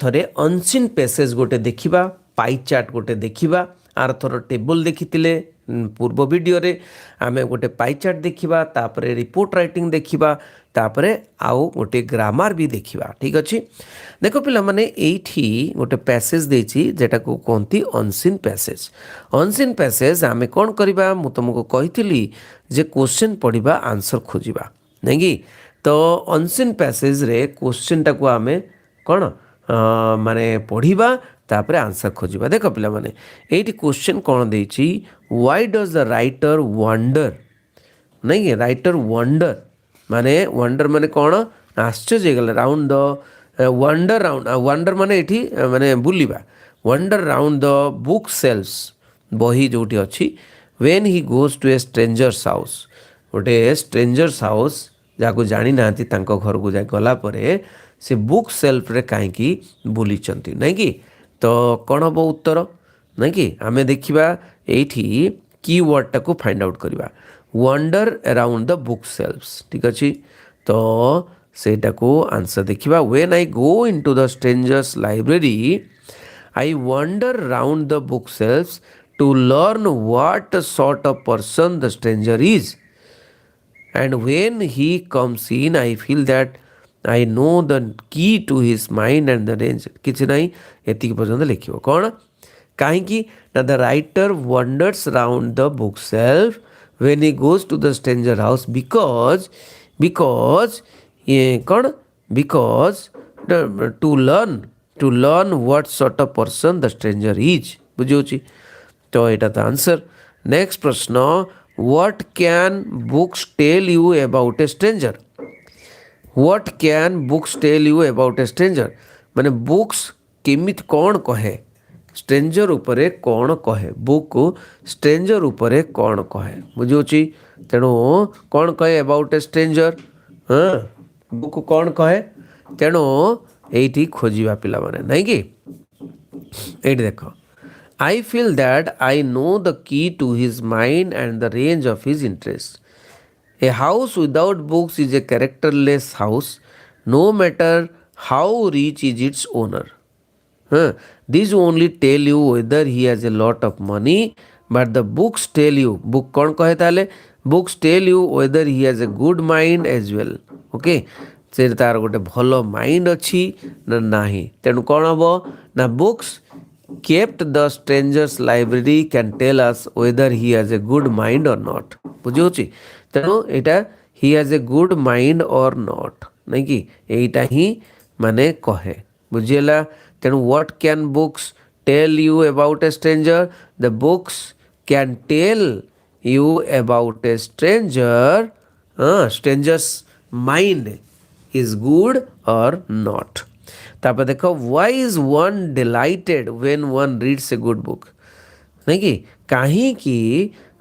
थरे unseen passage गोटे देखिबा पाई चार्ट गोटे देखिबा आर थर टेबल देखिथिले पूर्व वीडियो रे आमे गोटे पाई चार्ट देखिबा तापरे रिपोर्ट राइटिंग देखिबा तापरे आउ गोटे ग्रामर भी देखिबा ठीक अछि। देखो पिला माने एठी गोटे पैसेज देछि जेटा को कोंती अनसीन पैसेज आमे कोन करिबा मु तुमको कहिथिली जे क्वेश्चन पढिबा आंसर खोजिबा नै कि तो अनसीन पैसेज रे क्वेश्चन टाको आमे कोन माने पढ़िबा तापरे आंसर खोजिबा। देखो पिला माने एठी क्वेश्चन कोन देछि why does the writer wonder नहीं राइटर वंडर माने कौन आश्चर्य गला round the wonder round wonder माने एठी माने बुलिबा wonder round the book shelves बही जोटी अछि when he goes to a stranger's house गोटे स्ट्रेंजर्स हाउस जाको जानी नांती तांको घर को जाय गला परे से बुक सेल्फ रे काहेकि बुली चंती नहीं कि तो कौन हम उत्तर नहीं कि आमे देखिबा एठी कीवर्ड टाको फाइंड आउट करबा wander around the book shelves ठीक अछि। तो सेटा को आंसर देखिबा when I go into the strangers library I wander round the book shelves to learn what sort of person the stranger is and when he comes in I feel that I know the key to his mind and the range किछि नहीं एति पर्यंत लिखियो कोन काहे कि the writer wanders around the bookshelf when he goes to the stranger house because ये कोन because to learn what sort of person the stranger is बुझियोछि। तो एटा त आंसर। नेक्स्ट प्रश्न what can books tell you about a stranger what can books tell you about a stranger माने books केमित कौन कहे stranger उपरे कौन कहे बुक को स्ट्रेंजर उपरे कौन कहे बुझुची तेणु कौन कहे अबाउट ए स्ट्रेंजर हाँ बुक कौन कहे तेणु एठी खोजिबा पिला माने नहीं कि एठी देखो I feel that I know the key to his mind and the range of his interests. A house without books is a characterless house, no matter how rich is its owner. These only tell you whether he has a lot of money, but the books tell you, book कौन कहे ताले? Books tell you whether he has a good mind as well. Okay? से तार गोटे भलो mind अच्छी ना नाही तेणु कौन हबो ना books kept the stranger's library can tell us whether he has a good mind or not बुझियोछि तेणु एटा he has a good mind or not नहीं कि एटा ही माने कहे बुझियला तेणु what can books tell you about a stranger the books can tell you about a stranger stranger's mind is good or not। तापर देखो why is one delighted when one reads a good book नहीं कि कहीं कि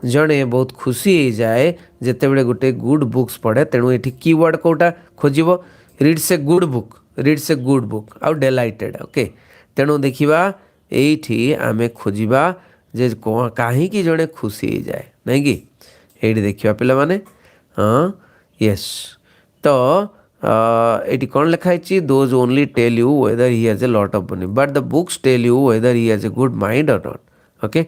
जड़े बहुत खुशी हो जाए जिते बड़े गोटे गुड बुक्स पढ़े तेणु ये कीवर्ड कोटा खोजिबो रीड्स ए गुड बुक आउ डिलाइटेड ओके तेणु देखिबा एठी आमे खोजिबा जे कहीं कि जड़े खुशी हो जाए नहीं कि एठी देखिबा पिला माने हाँ यस तो एटी कौन लिखा है those only tell you whether he has a lot of money but the books tell you whether he has a good mind or not okay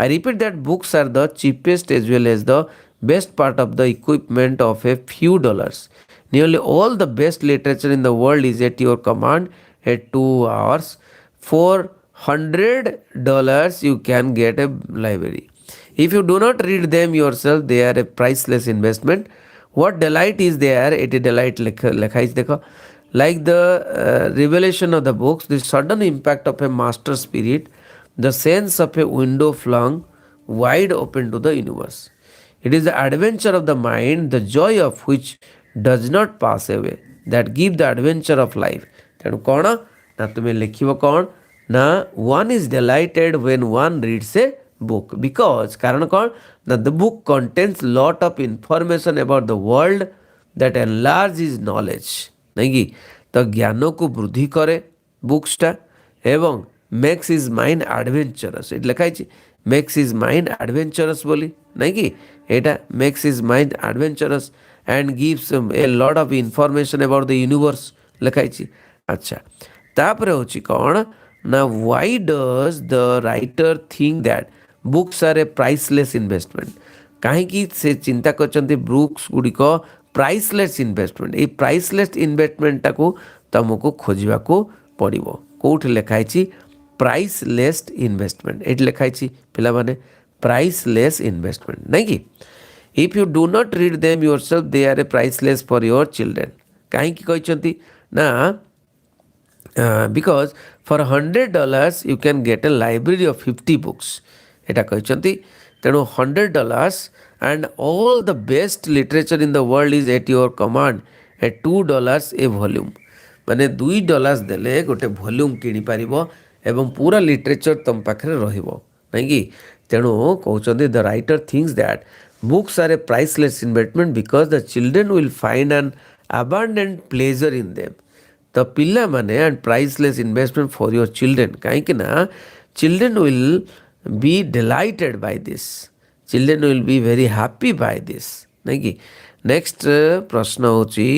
I repeat that books are the cheapest as well as the best part of the equipment of a few dollars nearly all the best literature in the world is at your command at 2 hours for $100 you can get a library if you do not read them yourself they are a priceless investment what delight is there it is delight lekha is dekho like the revelation of the books the sudden impact of a master spirit the sense of a window flung wide open to the universe it is the adventure of the mind the joy of which does not pass away that give the adventure of life tenu kona na tume lekhibo kon na one is delighted when one reads a book because karan kon that the book contains lot of information about the world that enlarge his knowledge नहीं कि तो ज्ञान को वृद्धि करे books टा एवं makes his mind adventurous it लिखा है मेक्स हिज माइंड एडवेंचरस बोली नहीं कि एटा makes his mind adventurous and gives a lot of information about the universe लिखा है अच्छा तापर होची कौन ना why does the writer think that books are a priceless investment कहीं से चिंता करछन्ती बुक्स गुड़िक प्राइसलेस इन्वेस्टमेंट ये प्राइसलेस इन्वेस्टमेंटा को तुमको खोजा को पड़ो कौटी लिखाई प्राइसलेस इन्वेस्टमेंट ये लिखाई पिला माने प्राइसलेस इन्वेस्टमेंट नहीं कि if you do not read them yourself they are a priceless for your children कहीं कहते ना because for $100 you can get a library of 50 books এটা କହିଛନ୍ତି ତେଣୁ $100 and all the best literature in the world is at your command at $2 a volume ମାନେ $2 ଦେଲେ ଗୋଟେ volume କିଣିପାରିବ ଏବଂ ପୁରା ଲିଟରେଚର ତମ ପାଖରେ ରହିବ ନାଇଁ କି ତେଣୁ କହୁଛନ୍ତି the writer thinks that books are a priceless investment because the children will find an abundant pleasure in them ତ ପିଲାମାନେ and priceless investment for your children କାହିଁକି ନା children will be delighted by this children will be very happy by this ନାଇଁ କି next ପ୍ରଶ୍ନ ହେଉଛି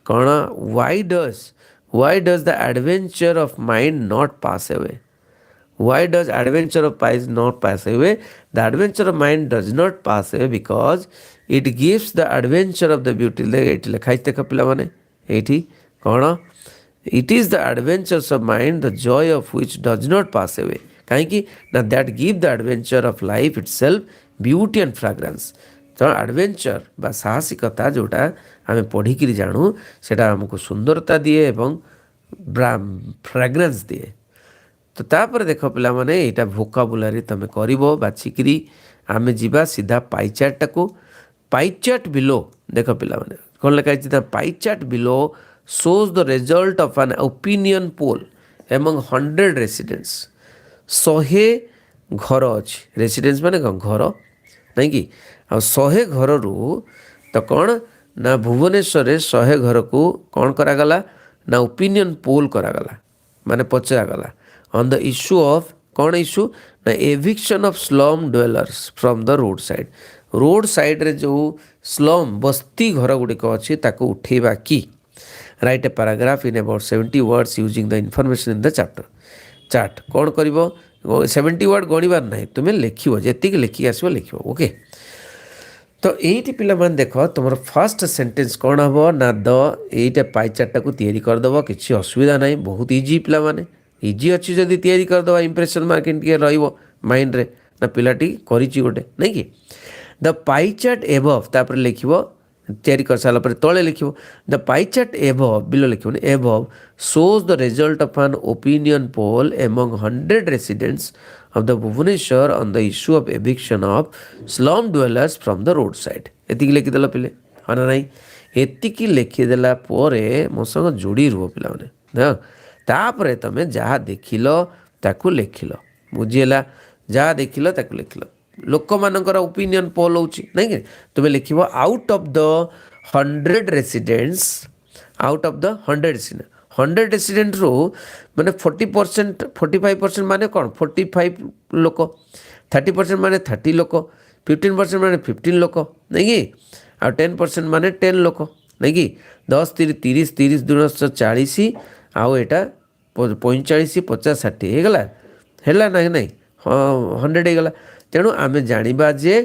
କ'ଣ why does the adventure of mind not pass away why does adventure of mind not pass away the adventure of mind does not pass away because it gives the adventure of the beauty ଏଠି ଲେଖା ହେଇଛି ଦେଖ ପିଲାମାନେ ଏଇଠି କ'ଣ it is the adventures of mind the joy of which does not pass away କାହିଁକି ନା that give the adventure of life itself beauty and fragrance ତ adventure ବା ସାହସିକତା ଯେଉଁଟା ଆମେ ପଢ଼ିକିରି ଜାଣୁ ସେଇଟା ଆମକୁ ସୁନ୍ଦରତା ଦିଏ ଏବଂ ଫ୍ରାଗ୍ରାନ୍ସ ଦିଏ ତ ତାପରେ ଦେଖ ପିଲାମାନେ ଏଇଟା ଭୋକାବୁଲାରି ତୁମେ କରିବ ବାଛିକିରି ଆମେ ଯିବା ସିଧା ପାଇଚାର୍ଟଟାକୁ ପାଇଚାର୍ଟ ବିଲୋ ଦେଖ ପିଲାମାନେ କ'ଣ ଲେଖା ହେଇଛି ତା ପାଇଚାର୍ଟ below shows the result of an opinion poll among 100 residents 100 ଘର ଅଛି ରେସିଡେନ୍ସ ମାନେ କ'ଣ ଘର ନାଇଁ କି ଆଉ 100 ଘରରୁ ତ କ'ଣ ନା ଭୁବନେଶ୍ୱରରେ 100 ଘରକୁ କ'ଣ କରାଗଲା ନା ଓପିନିଅନ୍ ପୋଲ୍ କରାଗଲା ମାନେ ପଚରାଗଲା ଅନ୍ ଦ ଇସ୍ୟୁ ଅଫ୍ କ'ଣ ଇସ୍ୟୁ ନା eviction of slum dwellers from the road ସାଇଡ଼୍ରେ ଯେଉଁ ସ୍ଲମ୍ ବସ୍ତି ଘର ଗୁଡ଼ିକ ଅଛି ତାକୁ ଉଠେଇବା କି write a paragraph in about 70 words using the information in the chart କ'ଣ କରିବ 70 word ଗଣିବାର ନାହିଁ ତୁମେ ଲେଖିବ ଯେତିକି ଲେଖିକି ଆସିବ ଲେଖିବ ଓକେ ତ ଏଇଠି ପିଲାମାନେ ଦେଖ ତୁମର ଫାର୍ଷ୍ଟ ସେଣ୍ଟେନ୍ସ କ'ଣ ହେବ ନା ଏଇଟା ପାଇଚାର୍ଟଟାକୁ ତିଆରି କରିଦେବ କିଛି ଅସୁବିଧା ନାହିଁ ବହୁତ ଇଜି ପିଲାମାନେ ଇଜି ଅଛି ଯଦି ତିଆରି କରିଦେବା ଇମ୍ପ୍ରେସନ୍ ମାର୍କିଂ ଟିକେ ରହିବ ମାଇଣ୍ଡରେ ନା ପିଲାଟି କରିଛି ଗୋଟେ ନାଇଁ କି ଦ ପାଇଚାର୍ଟ ଏବଭ୍ ତାପରେ ଲେଖିବ ତିଆରି କରିସାରିଲା ପରେ ତଳେ ଲେଖିବ ଦ ପାଇଚାର୍ଟ ଏବଭ୍ ବିଲୋ ଲେଖିବନି above shows the result of an opinion poll among 100 residents of the Bhubaneswar on the issue of eviction of slum dwellers from the roadside ଏତିକି ଲେଖିଦେଲ ପିଲେ ହଁ ନା ନାହିଁ ଏତିକି ଲେଖିଦେଲା ପରେ ମୋ ସଙ୍ଗ ଯୋଡ଼ି ରୁହ ପିଲାମାନେ ନା ତାପରେ ତୁମେ ଯାହା ଦେଖିଲ ତାକୁ ଲେଖିଲ ବୁଝିହେଲା ଯାହା ଦେଖିଲ ତାକୁ ଲେଖିଲ ଲୋକମାନଙ୍କର ଓପିନିଅନ୍ ପୋଲ୍ ହେଉଛି ନାଇଁ କି ତୁମେ ଲେଖିବ out of the 100 residents out of ଦ 100 ରେସିଡେଣ୍ଟରୁ ମାନେ 40% 45% ମାନେ କ'ଣ 45 ଲୋକ 30% ମାନେ 30 ଲୋକ 15% ମାନେ 15 ଲୋକ ନାଇଁ କି ଆଉ 10% ମାନେ 10 ଲୋକ ନାଇଁ କି 10 30 30 40 ଆଉ ଏଇଟା 45 50 60 ହେଇଗଲା ହେଲା ନାହିଁ ନାହିଁ ହଁ 100 ହେଇଗଲା ତେଣୁ ଆମେ ଜାଣିବା ଯେ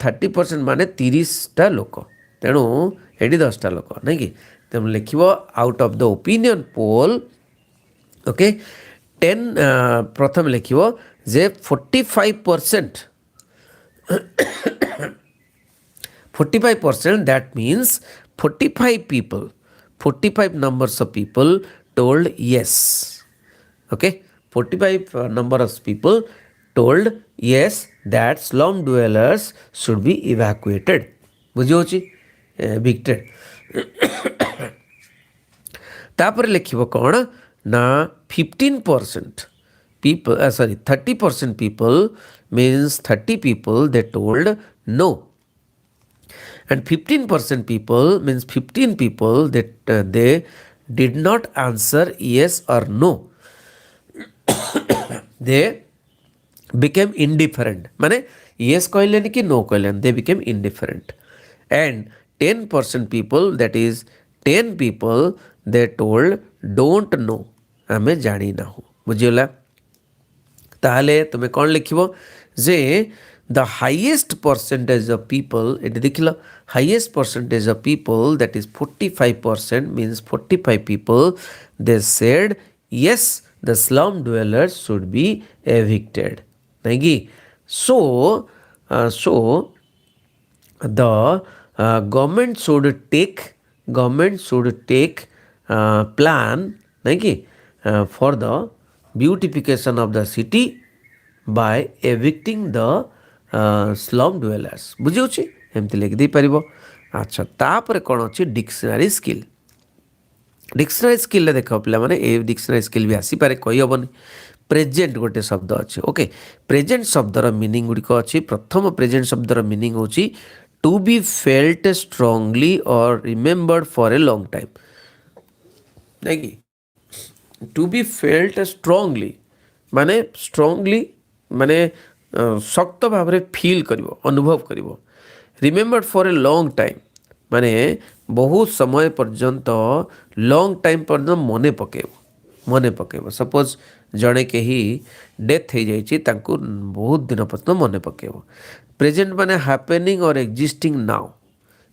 30% ମାନେ 30ଟା ଲୋକ ତେଣୁ ଏଠି 10ଟା ଲୋକ ନାଇଁ କି ତେଣୁ ଲେଖିବ out of the opinion poll okay 10 ପ୍ରଥମେ ଲେଖିବ ଯେ 45% that means 45 numbers of people told yes okay 45 number of people told yes that slum dwellers should be evacuated ବୁଝିହେଉଛି evicted ତାପରେ ଲେଖିବ କ'ଣ ନା 15% people 30% people means 30 people they told no and 15% people means 15 people that they did not answer yes or no they became indifferent माने yes कहलेनी कि no कहलेनी they became indifferent and 10% people that is 10 people they told don't know आमे जानी नाहु बुझीगला ताहले तुमे कौन लिखिबो जे the highest percentage of people एटी देखिल highest percentage of people that is 45% means 45 people they said yes the slum dwellers should be evicted नहीं कि so the government should take plan नहीं कि for the beautification of the city by evicting the slum dwellers बुझी एमती लिखि दे परिबो अच्छा तापर कौन अच्छी डिक्शनरी स्किल डिक्शनरी स्किल देख पे मैंने ए डिक्शनरी स्किल भी आसीपे कही हेनी प्रेजेंट गोटे शब्द अच्छे ओके प्रेजेंट शब्दर मीनिंग गुड़िक अच्छी प्रथम प्रेजेंट शब्दर मीनिंग हूँ टू बी फेल्ट स्ट्रांगली और remembered for a long time नहीं कि टू बी फेल्ट स्ट्रांगली माने शक्त भाव में फील कर अनुभव कर remembered for a long time माने बहुत समय पर्यंत लॉन्ग टाइम पर्यंत मन पकेब सपोज जड़े कहीं डेथ हो जाइए बहुत दिन पर्यंत मन पकेब प्रेजेंट माने हैपेनिंग और एग्जिस्टिंग नाउ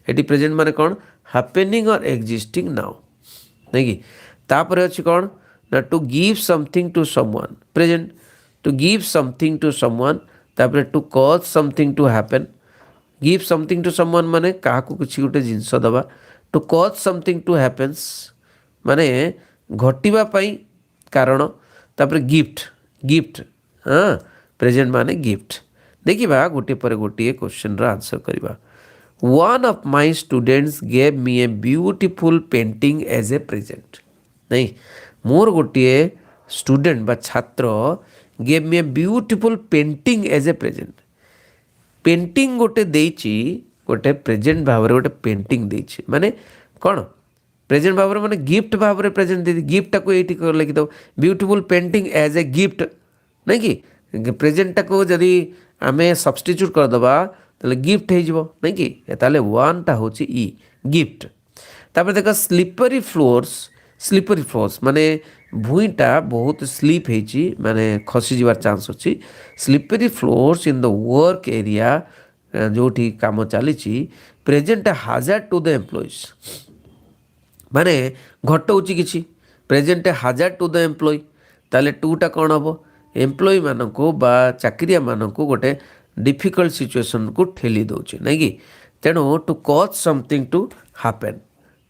एटी प्रेजेंट माने कौन हैपेनिंग और एग्जिस्टिंग नाउ नहीं कि तापर अच्छी कौन ना to give something to someone present to give something to someone तापर to cause something to happen give something to someone माने काहाकू किसी गोटे जिनस दबा to cause something to happens माने घटिबा पाई कारण तापर गिफ्ट हाँ प्रेजेंट माने गिफ्ट देखिबा गोटे पर गोटे क्वेश्चन रा आंसर करिबा one of my students gave me a beautiful painting as a present नहीं मोर गोटे स्टूडेंट बा छात्र gave me a beautiful painting as a present painting गोटे देइछि गोटे प्रेजेंट भाव में गोटे पेंटिंग देइछि माने कौन प्रेजेंट भाव में माने गिफ्ट भाव में प्रेजेंट दे गिफ्ट को ये लिखि दो beautiful painting as a gift नहीं कि प्रेजेंट को जदि आम सब्स्टिट्यूट करदे तो गिफ्ट हो नहीं कि ताले वन टा हूँ ई गिफ्ट तापर देख स्लीपरी फ्लोर्स माने भूईटा बहुत स्लीप होती माने खसी जीवार चांस अच्छी slippery floors in the work area जो काम चली present hazard to the employees माने घटौची किछि present hazard to the employee ताले टूटा कौन हम एम्प्लॉय मानक बा चाकरिया मानक गोटे डिफिकल्ट सिचुएशन को ठेली दौचे नहीं कि तेणु to cause something to happen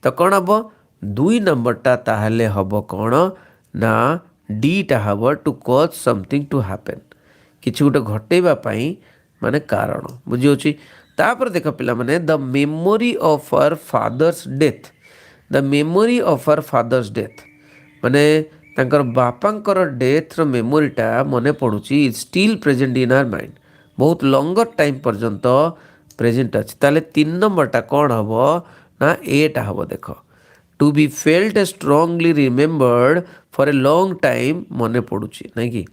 तो कौन हम दुई नंबरटा ताहले हम कौन ना डीटा हम to cause something to happen किछि गोटे घटेबा पाई माने कारण बुझी तापर देख पिला माने the memory of our father's death the memory of our father's death माने तांकर बापांकर डेथर मेमोरीटा मने पड़ुची is still present in our mind बहुत लंगर टाइम पर्यंत प्रेजेंट अच्छे ताले 3 नंबरटा कौन हम ना एटा हम देख to be felt strongly remembered for a long time मने पड़ुची नहीं कि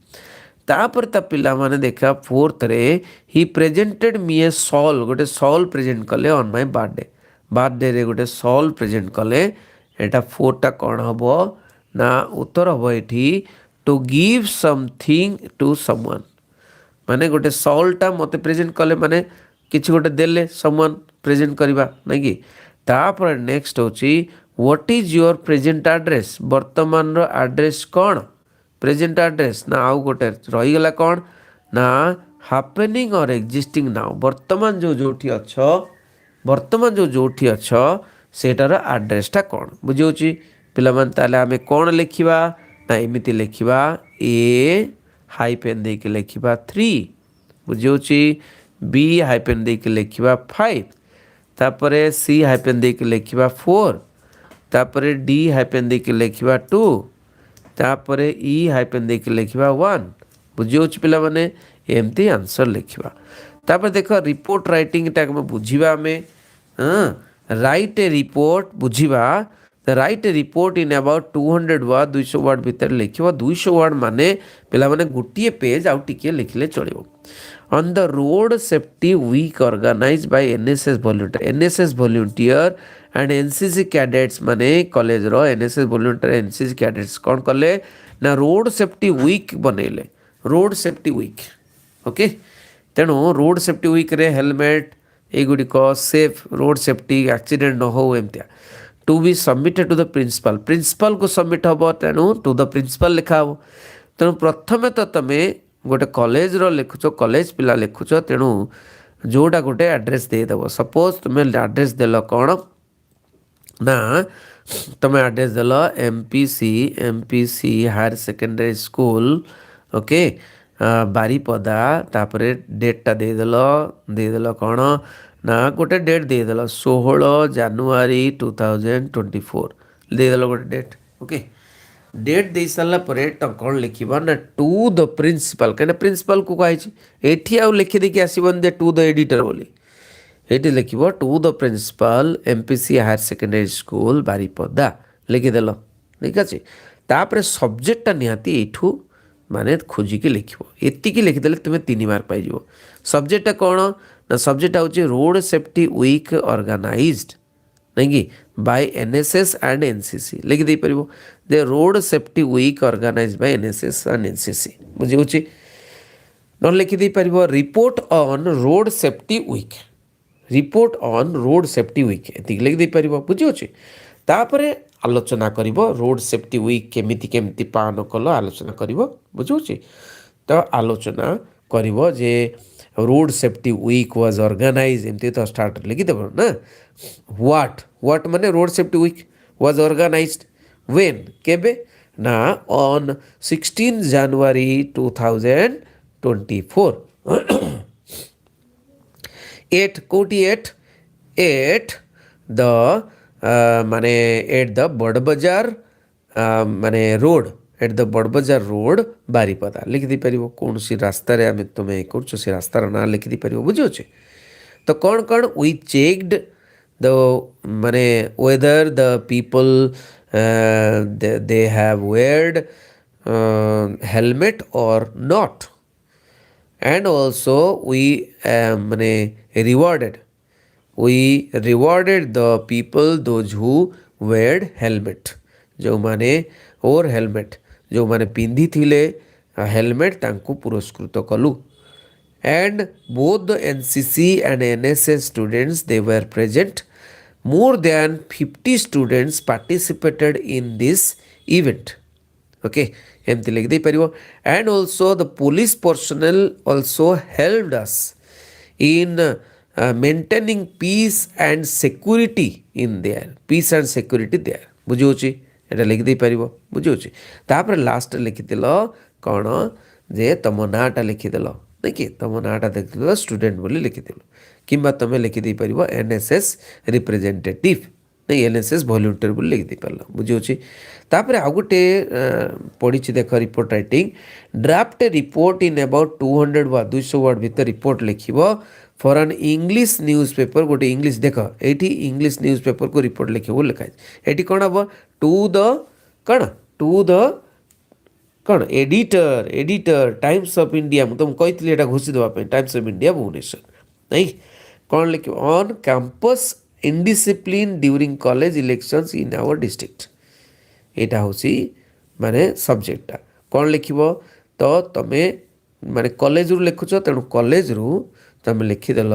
तापर ता पिला माने देखा 4th रे he presented me a shawl गोटे सॉल प्रेजेंट कले ऑन माय बर्थडे रे गोटे सॉल प्रेजेंट कले एटा 4टा कौन हम ना उत्तर हम ये to give something to someone माने गोटे सॉल्टा मते प्रेजेंट कले माने किछि गोटे देले समवन प्रेजेंट करवा नहीं कि तापर नेक्स्ट होची what is your present address वर्तमान रो एड्रेस कौन प्रेजेंट एड्रेस ना आउ गोटे रही गला कौन ना हैपनिंग और एग्जिस्टिंग नाउ वर्तमान जोठी अच्छ सेटार एड्रेसटा कौन बुझी पिलामान ताले आमे कौन लिखिबा ना एमिति लिखिबा ए हाइपेन दे के लिखिबा 3 बुझी बी हाइपेन दे के लिखिबा 5 तापरे सी हाइपेन दे के लिखिबा 4 तापरे डी हाइपेन दे के लिखिबा 2 तापरे ई हाइपेन दे के लिखिबा 1 बुझी पिला माने एमती आंसर लिखिबा तापर देख रिपोर्ट राइटिंग टा हम बुझिबा में राइट ए रिपोर्ट बुझिबा write a report in about 200 word 200 word भितर लिखिबा 200 वर्ड माने पिला माने गोटिए पेज आउ टिके लिखले चलिबो on the road safety week organise by NSS volunteer and NCC cadets माने कॉलेज रो एनएसएस वॉलंटियर एनसीसी कैडेट्स कौन कले ना रोड सेफ्टी वीक बनैले रोड सेफ्टी वीक ओके तेणु रोड सेफ्टी वीक रे हेलमेट एगुड़िक सेफ रोड सेफ्टी एक्सीडेंट न हो एमतिया to be submitted to the principal principal को सबमिट हम तेणु टू द प्रिंसिपल लिखा हम तेणु प्रथमे तो तुम गोटे कॉलेज रो लिखुच कॉलेज पिला लिखुच तेणु जोटा गोटे एड्रेस देदेव सपोज तुम एड्रेस देल कौन ना तुम एड्रेस देल MPC higher secondary school okay Baripada तापरे डेटा देदेल कौन ना गोटे डेट देदेल 16 जानुआरी 2024 देदेल गोटे डेट ओके डेट दे सारा पर कौन लिखा ना टू द प्रिंसिपल कहीं प्रिंसिपल को कही एटी आउ लिखिदेकि आसबन दे टू द एडिटर बोली ये लिख to the principal MPC higher secondary school Baripada लिखिदेल ठीक अच्छे तापर सब्जेक्टा निहाती यू माने खोजिकी लिख एतिकी लिखिदेले तुम्हें 3 मार्क पाइज सब्जेक्टा कौन ना सब्जेक्ट हूँ रोड सेफ्टी वीक ऑर्गेनाइज्ड नहीं कि बाय एनएसएस एंड एनसीसी लिखिदे पार the road safety week organised by NSS and NCC बुझे न लिखिदे पार report on road safety week report on road safety week ये लिखिदे पार बुझे तापरे आलोचना करिवो रोड सेफ्टी वीक केमिति केमिति पालन कल आलोचना करिवो बुझे तो आलोचना करिवो जे road safety week was organise एमती तो स्टार्ट लिखिदेव ना व्हाट माने road safety week was organised when केबे ना ऑन 16 जनवरी 2024 एट कोटी एट द माने एट द बड़बजार माने road at the Badabazar road Baripada लिखिदी पार कौन सी रास्तार आम तुम कर से रास्तार ना लिखिदी पार बुझे तो कौन कौन वी चेक्ड द माने whether the people they have weird helmet और नॉट एंड ऑल्सो वी माने rewarded the people those who weird helmet जो माने और हेलमेट जो माने पिंधि थिले हेलमेट तांकु पुरस्कृत कलु and both the NCC and NSS students they were present more than 50 students participated in this event okay एमती लिख दे पारिबो and also the police personnel also helped us in maintaining peace and security in there peace and security there बुझे एटा लिखिदे पार बुझे तापर last लिखिदेल कौन जे तुम नाटा लिखिदेल नहीं कि तुम नाटा देखिदेल स्टूडेंट बोली लिखिदेल किंबा तुम लिखिदे पार एनएसएस रिप्रेजेंटेटिव नहीं एनएसएस वॉलंटियर बोली लिखिदे पार बुझे तापर आउ गोटे पढ़ी देख report writing draft report in about 200 वा 200 वर्ड भीतर रिपोर्ट लिखिब for an English newspaper गोटे इंग्लिश देख ये इंग्लिश न्यूज पेपर को रिपोर्ट लिखे लिखाई ये कौन हम टू द कौन एडिटर टाइम्स ऑफ इंडिया तुम कही घोषी देवाई टाइम्स ऑफ इंडिया भुवनेश्वर नहीं कौन लिख on campus indiscipline during college elections in our district यहाँ हूँ माने सब्जेक्टा कौन लिख तो तुम माने कॉलेज रु लिखुच तेणु कॉलेज रु तुम लिखिदेल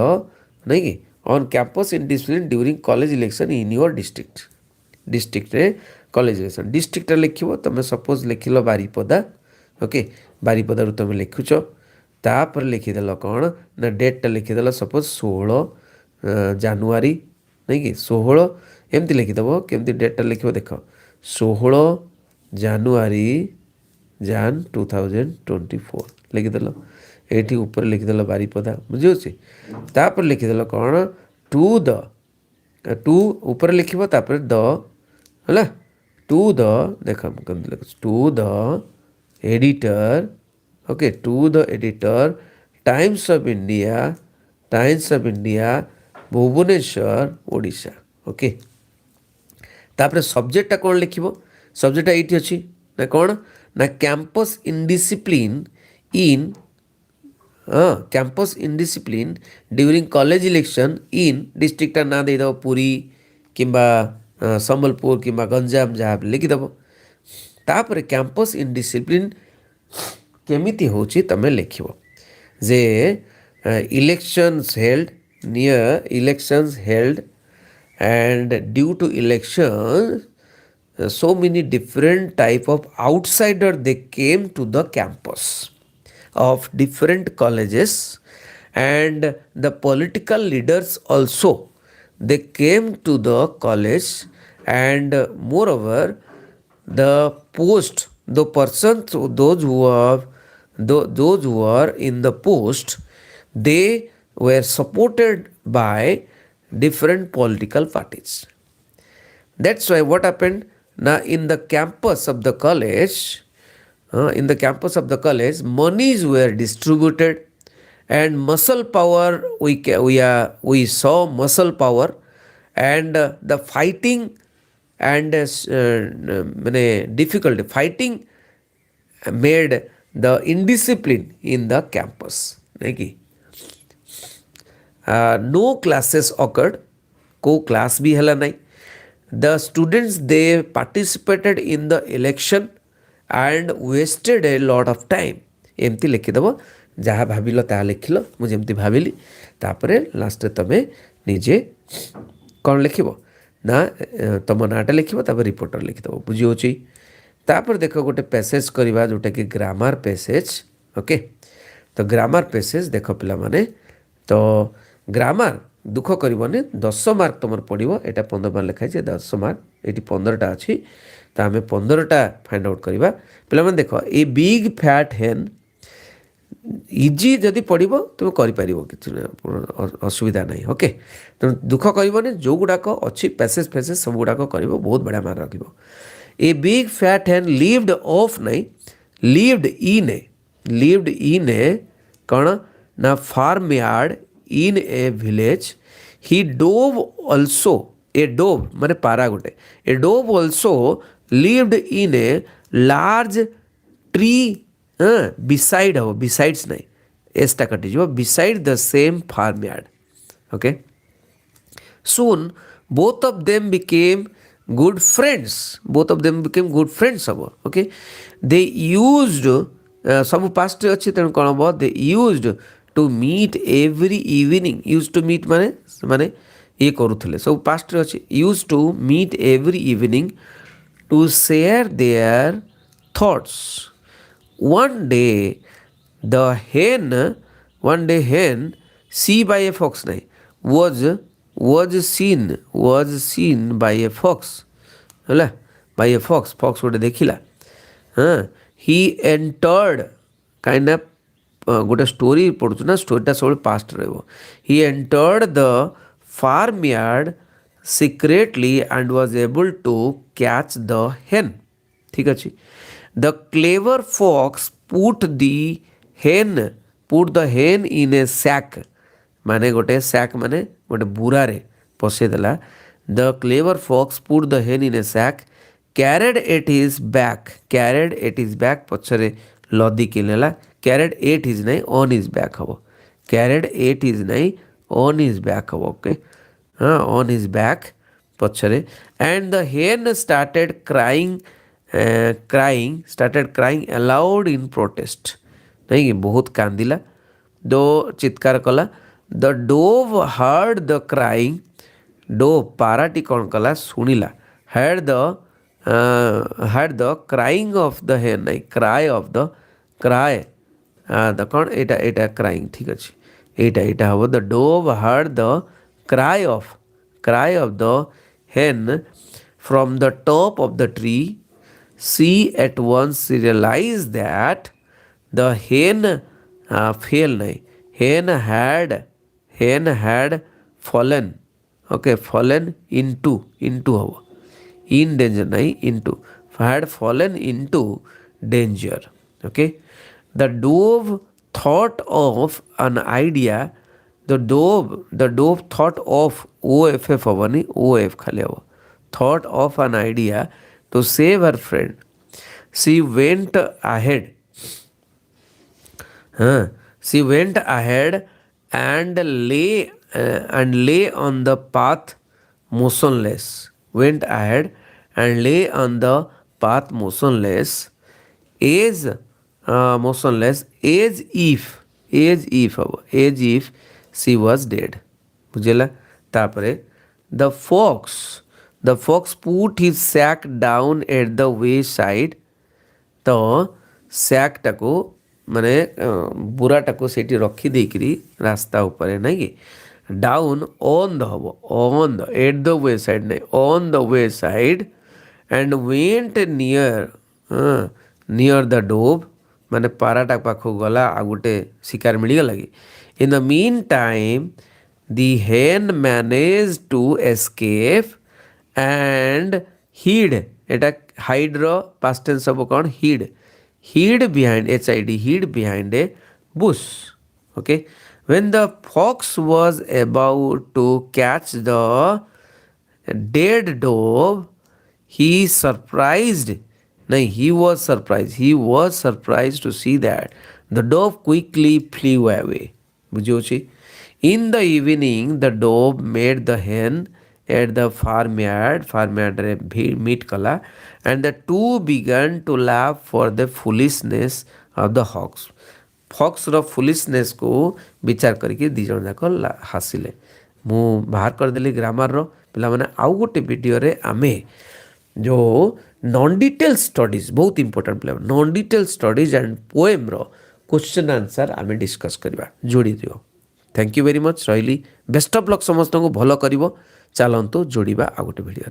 नहीं कि on campus indiscipline during college election in your district रे कॉलेज इलेक्शन डिस्ट्रिक्ट लिख तुम सपोज लिखिल बारीपदा ओके बारीपदा रु तुम लिखुच तापर लिखिदेल कौन ना डेटा लिखिदेल सपोज 16 जानुआरी नहीं कि 16 एमती लिखिदेव केमती डेटा लिख देख 16 जानुआरी जान 2024 लिखिदेल ये ऊपर लिखिदेल बारीपदा बुझे तापर लिखिदेल कौन टू ऊपर लिख तापर द है टू द देख to the editor okay to the editor Times of India Bhubaneswar Odisha okay तापर सब्जेक्टा कौन लिख सब्जेक्टा ये अच्छी ना कौन ना campus indiscipline in campus indiscipline during college election in district ना देदेव पुरी किंबा संबलपुर किंबा गंजाम जहाँ लिखिदेव तापर कैंपस इनडिसिप्लिन केमिति होची तमे लिखिबो जे elections held and due to election so many different type of outsider they came to the campus of different colleges, and the political leaders also they came to the college, and moreover the post the persons those who are those who are in the post they were supported by different political parties. That's why what happened now in the campus of the college, monies were distributed, and muscle power we saw muscle power, and the fighting and difficulty fighting made the indiscipline in the campus. No classes occurred, को class भी ହେଲା नहीं. The students they participated in the election and wasted a lot of time. एमती लिखिदेव जहाँ भाविल ताहा लिखिल मु जेमती भाविली तापरे last तमे निजे कौन लिखिब ना तुम नाटा लिखिब तापर रिपोर्टर लिखिदेव बुझी होची. तापर देख गोटे पैसेज करवा जोटा कि ग्रामर पैसेज. ओके तो ग्रामर पैसेज देख पिला माने तो ग्रामर दुख करने 10 मार्क तुम पड़ो यहाँ 15 मार्क लिखाई 10 मार्क ये 15टा अच्छी तो आम 15टा फाइंड आउट करवा पे देख ए बिग फैट हेन इजी जदि पढ़ो तुम कर असुविधा ना. ओके तुम दुख करने जो गुड़ाक अच्छी पैसेज फैसेज सब गुड़ाक कर बहुत बढ़िया मार्क रख. A big fat hen lived off नहीं लिव्ड इन ए कौन ना farm yard in a village. He dove also, a dove माने पारा गोटे, a dove also lived in a large tree beside हो besides नहीं एस्टा कटी जो beside the same farmyard. Okay, soon both of them became good friends. अब okay they used सब past अच्छी तेणु कौन हम they used to meet every evening. Used to meet माने माने ये करूले सब पास्ट अच्छे. Used to meet every evening to share their thoughts. One day hen see by a fox नहीं was seen by a fox ହେଲା by a fox गोटे देखिला. He entered kind of गोटे स्टोरी पढ़ु ना स्टोरीटा सब पास्ट रहा. He entered the farm yard secretly and was able to catch the hen. ठीक अच्छे. The clever fox put the hen in a sack माने गोटे सैक माने गोटे बुरारे पशेदेला. The clever fox put the hen in a sack carried at his back पछरे लदी के नेला. कैरेड एट हिज नहीं ऑन हिज बैक हम. कैरेड एट हिज नहीं ऑन हिज बैक हम. ओके हाँ ऑन हिज बैक पछरे. And the hen started crying aloud in protest नहीं कि बहुत कांदिला दो चित्कार कला. The dove heard the crying. Dove पाराटी कौन कला शुणिला. Heard the crying of the hen नहीं क्राई द कौन एटा क्राइंग. ठीक अच्छे एटा हम. The dove heard the cry of the hen from the top of the tree. She at once realise that the hen fell नहीं hen had fallen. Okay fallen into हम. In danger नहीं into had fallen into danger. Okay. The dove thought of an idea. The dove thought of OFF हवनी OF खाली हव. Thought of an idea to save her friend. She went ahead. And lay on the path motionless. Went ahead and lay on the path motionless as if she was dead. ବୁଝିଲା? ତାପରେ the fox put his sack down at the wayside. ତ ସ୍ୟାକ୍ଟାକୁ ମାନେ ବୁରାଟାକୁ ସେଇଠି ରଖିଦେଇକିରି ରାସ୍ତା ଉପରେ ନାଇଁ କି down on the ହେବ on the at the wayside ନାଇଁ on the wayside and went near the dove ମାନେ ପାରାଟା ପାଖକୁ ଗଲା ଆଉ ଗୋଟେ ଶିକାର ମିଳିଗଲା କି in the meantime the hen manage to escape and hid eta hide ro past tense habo kon hid behind hid behind a bush. Okay, when the fox was about to catch the dead dove he was surprised to see that the dove quickly flew away. ବୁଝିହେଉଛି? In the evening the dove met the hen at the farmyard ରେ meet kala and the two began to laugh for the foolishness of the fox ର foolishness को विचार करके ଦି ଜଣ ଯାକ ହସିଲେ। ମୁଁ ବାହାର କରିଦେଲି ଗ୍ରାମାରର ପିଲାମାନେ ଆଉ ଗୋଟେ ଭିଡ଼ିଓରେ ଆମେ जो नॉन डिटेल स्टडीज बहुत इंपोर्टेंट पिला नॉन डिटेल स्टडीज एंड पोएम्र क्वेश्चन आंसर आम डिस्कस करवा जोड़ी दियो। थैंक यू वेरी मच रही बेस्ट ऑफ लक समस्त को भल कर चलतु जोड़ा आ गोटे भिडियो।